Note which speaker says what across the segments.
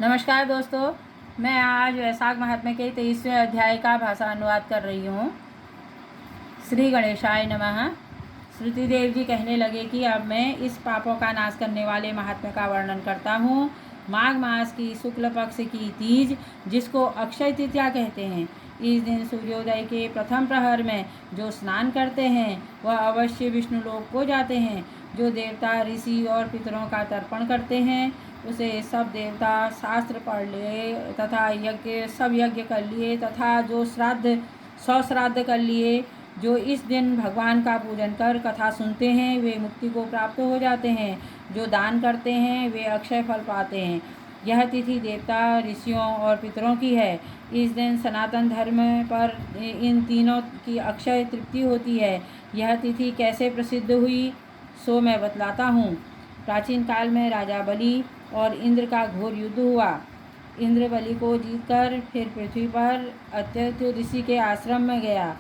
Speaker 1: नमस्कार दोस्तों, मैं आज वैशाख महात्म्य के 23वें अध्याय का भाषा अनुवाद कर रही हूँ। श्री गणेशाय नमः। श्रुति देव जी कहने लगे कि अब मैं इस पापों का नाश करने वाले महात्म्य का वर्णन करता हूँ। माघ मास की शुक्ल पक्ष की तीज, जिसको अक्षय तृतीया कहते हैं, इस दिन सूर्योदय के प्रथम प्रहर में जो स्नान करते हैं वह अवश्य विष्णु लोक को जाते हैं। जो देवता, ऋषि और पितरों का तर्पण करते हैं उसे सब देवता शास्त्र पढ़ लिए तथा यज्ञ कर लिए तथा जो श्राद्ध कर लिए, जो इस दिन भगवान का पूजन कर कथा सुनते हैं वे मुक्ति को प्राप्त हो जाते हैं। जो दान करते हैं वे अक्षय फल पाते हैं। यह तिथि देवता, ऋषियों और पितरों की है। इस दिन सनातन धर्म पर इन तीनों की अक्षय तृप्ति होती है। यह तिथि कैसे प्रसिद्ध हुई सो मैं बतलाता हूँ। प्राचीन काल में राजा बलि और इंद्र का घोर युद्ध हुआ। इंद्र बलि को जीतकर फिर पृथ्वी पर अत्यंत ऋषि के आश्रम में गया।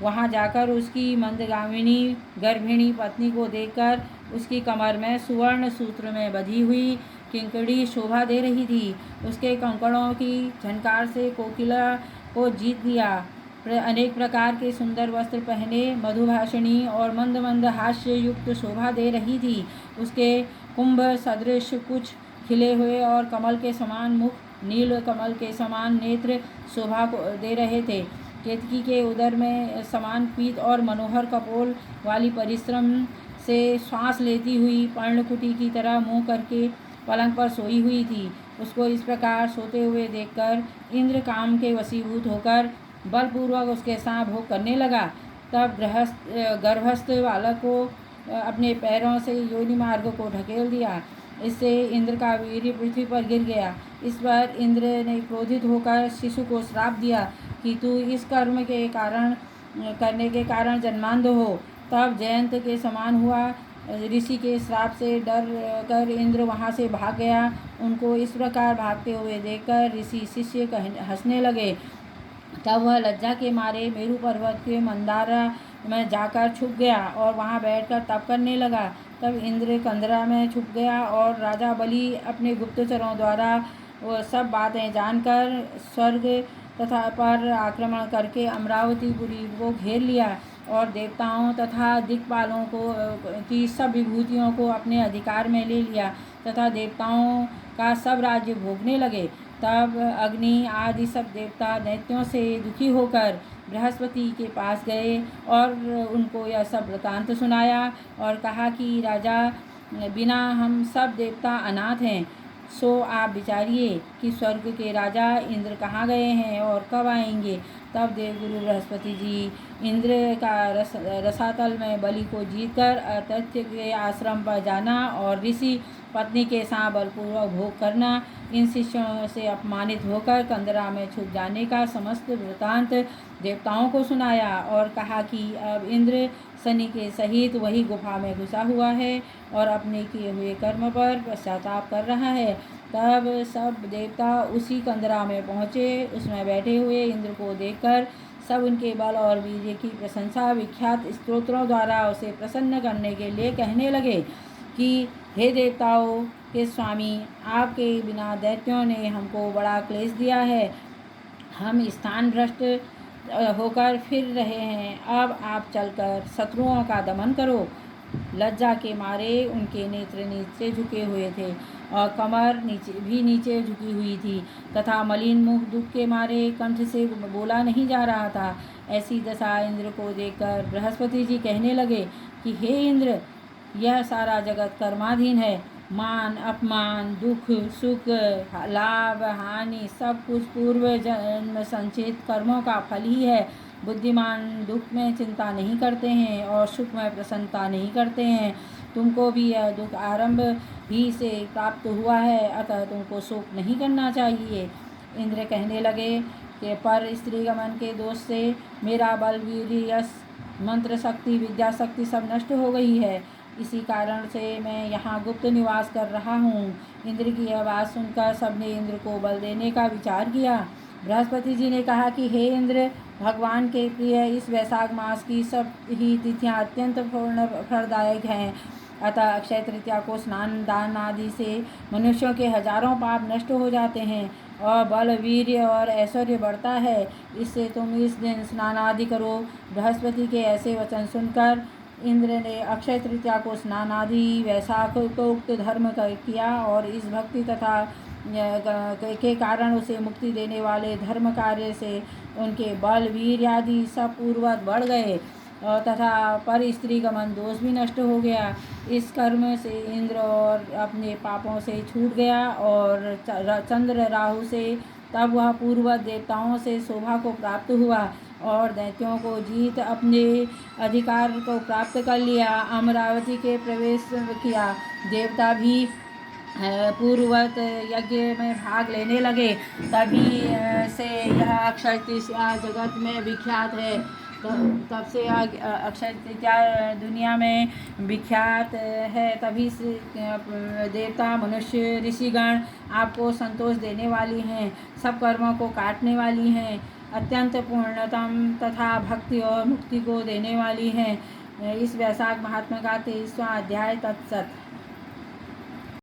Speaker 1: वहां जाकर उसकी मंदगामिनी गर्भिणी पत्नी को देखकर उसकी कमर में सुवर्ण सूत्र में बंधी हुई किंकड़ी शोभा दे रही थी। उसके कंकड़ों की झनकार से कोकिला को जीत लिया। अनेक प्रकार के सुंदर वस्त्र पहने मधुभाषिणी और मंद मंद हास्य युक्त शोभा दे रही थी। उसके कुंभ सदृश कुछ खिले हुए और कमल के समान मुख, नील कमल के समान नेत्र शोभा दे रहे थे। केतकी के उदर में समान पीत और मनोहर कपोल वाली परिश्रम से श्वास लेती हुई पर्णकुटी की तरह मुंह करके पलंग पर सोई हुई थी। उसको इस प्रकार सोते हुए देखकर इंद्र काम के वशीभूत होकर बलपूर्वक उसके साथ भोग करने लगा। तब गर्भस्थ बालक को अपने पैरों से योनि मार्ग को ढकेल दिया। इससे इंद्र का वीर्य पृथ्वी पर गिर गया। इस पर इंद्र ने क्रोधित होकर शिशु को श्राप दिया कि तू इस कर्म के कारण करने के कारण जन्मांध हो। तब जयंत के समान हुआ। ऋषि के श्राप से डर कर इंद्र वहाँ से भाग गया। उनको इस प्रकार भागते हुए देखकर ऋषि शिष्य हंसने लगे। तब वह लज्जा के मारे मेरु पर्वत के मंदारा में जाकर छुप गया और वहाँ बैठकर तप करने लगा। तब इंद्र कंदरा में छुप गया और राजा बलि अपने गुप्तचरों द्वारा वो सब बातें जानकर स्वर्ग तथा पर आक्रमण करके अमरावतीपुरी को घेर लिया और देवताओं तथा दिक्पालों की सब विभूतियों को अपने अधिकार में ले लिया तथा देवताओं का सब राज्य भोगने लगे। तब अग्नि आदि सब देवता दैत्यों से दुखी होकर बृहस्पति के पास गए और उनको यह सब वृतांत सुनाया और कहा कि राजा, बिना हम सब देवता अनाथ हैं, सो आप विचारिए कि स्वर्ग के राजा इंद्र कहाँ गए हैं और कब आएंगे। तब देवगुरु बृहस्पति जी इंद्र का रसातल में बलि को जीतकर अतत्य के आश्रम पर जाना और ऋषि पत्नी के साथ बलपूर्वक भोग करना, इन शिष्यों से अपमानित होकर कंदरा में छुप जाने का समस्त वृतांत देवताओं को सुनाया और कहा कि अब इंद्र शनि के सहित वही गुफा में घुसा हुआ है और अपने किए हुए कर्म पर पश्चाताप कर रहा है। तब सब देवता उसी कंदरा में पहुँचे। उसमें बैठे हुए इंद्र को देखकर सब उनके बल और वीर्य की प्रशंसा विख्यात स्तोत्रों द्वारा उसे प्रसन्न करने के लिए कहने लगे कि हे देवताओं के स्वामी, आपके बिना दैत्यों ने हमको बड़ा क्लेश दिया है। हम स्थान भ्रष्ट होकर फिर रहे हैं। अब आप चलकर शत्रुओं का दमन करो। लज्जा के मारे उनके नेत्र नीचे झुके हुए थे और कमर नीचे झुकी हुई थी तथा मलिन मुख दुख के मारे कंठ से बोला नहीं जा रहा था। ऐसी दशा इंद्र को देखकर बृहस्पति जी कहने लगे कि हे इंद्र, यह सारा जगत कर्माधीन है। मान अपमान, दुख सुख, लाभ हानि सब कुछ पूर्व जन्म संचित कर्मों का फल ही है। बुद्धिमान दुख में चिंता नहीं करते हैं और सुख में प्रसन्नता नहीं करते हैं। तुमको भी यह दुख आरंभ ही से प्राप्त हुआ है, अतः तुमको शोक नहीं करना चाहिए। इंद्र कहने लगे कि पर स्त्रीगमन के दोष से मेरा बल, वीर्य, यश, मंत्र शक्ति, विद्या शक्ति सब नष्ट हो गई है। इसी कारण से मैं यहाँ गुप्त निवास कर रहा हूँ। इंद्र की यह बात सुनकर सबने इंद्र को बल देने का विचार किया। बृहस्पति जी ने कहा कि हे इंद्र, भगवान के प्रिय इस वैशाख मास की सब ही तिथियाँ अत्यंत पूर्ण फलदायक हैं। अतः अक्षय तृतीया को स्नान दान आदि से मनुष्यों के हजारों पाप नष्ट हो जाते हैं और बल वीर्य और ऐश्वर्य बढ़ता है। इससे तुम इस दिन स्नान आदि करो। बृहस्पति के ऐसे वचन सुनकर इंद्र ने अक्षय तृतीया को स्नान आदि वैशाख को उक्त धर्म किया और इस भक्ति तथा के कारण उसे मुक्ति देने वाले धर्म कार्य से उनके बल वीर आदि सब पूर्ववत बढ़ गए तथा पर स्त्री गमन दोष भी नष्ट हो गया। इस कर्म से इंद्र और अपने पापों से छूट गया और चंद्र राहु से तब वह पूर्ववत देवताओं से शोभा को प्राप्त हुआ और दैत्यों को जीत अपने अधिकार को प्राप्त कर लिया। अमरावती के प्रवेश किया। देवता भी पूर्ववत यज्ञ में भाग लेने लगे। तभी से यह अक्षय तृतीया जगत में विख्यात है। तो तब से अक्षय तृतीया दुनिया में विख्यात है। तभी से देवता मनुष्य ऋषिगण आपको संतोष देने वाली हैं, सब कर्मों को काटने वाली हैं, अत्यंत पूर्णतम तथा भक्ति और मुक्ति को देने वाली हैं। इस वैशाख महात्मा का 23वां अध्याय तत्सत।